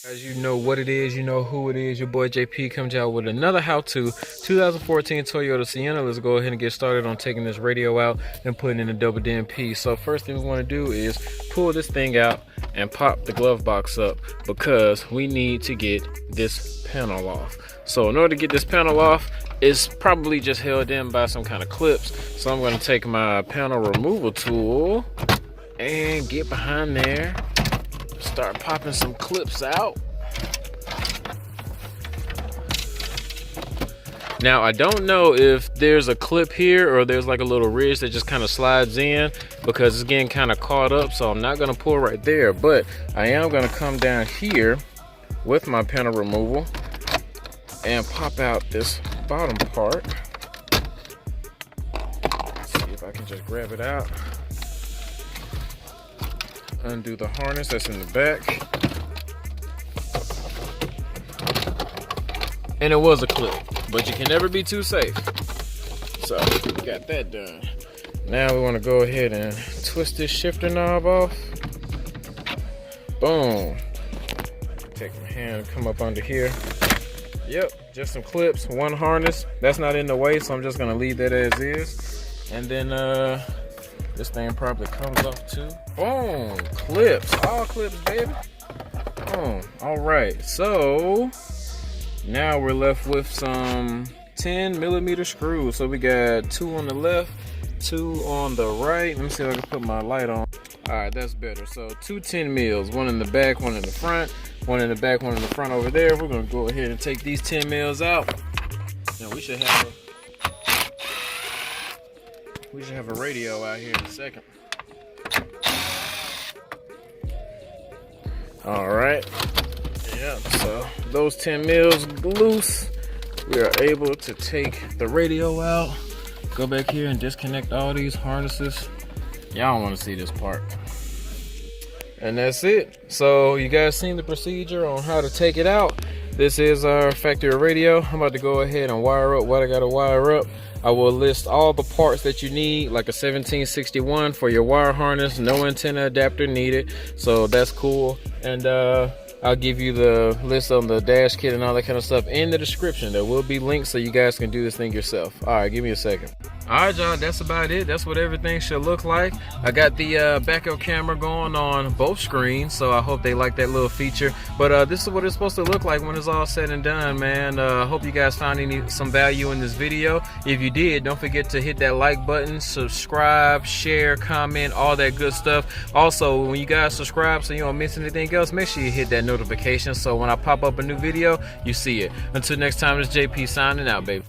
As you know what it is, you know who it is. Your boy JP comes out with another how-to 2014 Toyota Sienna. Let's go ahead and get started on taking this radio out and putting in a double DMP. So first thing we want to do is pull this thing out and pop the glove box up because we need to get this panel off. So in order to get this panel off, it's probably just held in by some kind of clips. So I'm going to take my panel removal tool and get behind there. Start popping some clips out. Now I don't know if there's a clip here or there's like a little ridge that just kind of slides in because it's getting kind of caught up, so I'm not gonna pull right there, but I am gonna come down here with my panel removal and pop out this bottom part. Let's see if I can just grab it out. Undo the harness that's in the back. And it was a clip, but you can never be too safe. So we got that done. Now we want to go ahead and twist this shifter knob off. Boom. Take my hand and come up under here. Yep, just some clips, one harness. That's not in the way, so I'm just gonna leave that as is. And then this thing probably comes off too. Boom, clips, all clips, baby. Boom, all right, so now we're left with some 10mm screws. So we got 2 on the left, 2 on the right. Let me see if I can put my light on. All right, that's better. So 2 10mm, one in the back, one in the front, one in the back, one in the front over there. We're gonna go ahead and take these 10mm out. Now we should have a radio out here in a second. All right. Yeah, so those 10mm loose, we are able to take the radio out, go back here and disconnect all these harnesses. Y'all don't want to see this part. And that's it. So you guys seen the procedure on how to take it out. This is our factory radio. I'm about to go ahead and wire up what I got to wire up. I will list all the parts that you need, like a 1761 for your wire harness, no antenna adapter needed, so that's cool. And I'll give you the list on the dash kit and all that kind of stuff in the description. There will be links so you guys can do this thing yourself. All right, give me a second. All right, y'all, that's about it. That's what everything should look like. I got the backup camera going on both screens, so I hope they like that little feature. But this is what it's supposed to look like when it's all said and done, man. I hope you guys found some value in this video. If you did, don't forget to hit that like button, subscribe, share, comment, all that good stuff. Also, when you guys subscribe so you don't miss anything else, make sure you hit that notification so when I pop up a new video, you see it. Until next time, it's JP signing out, baby.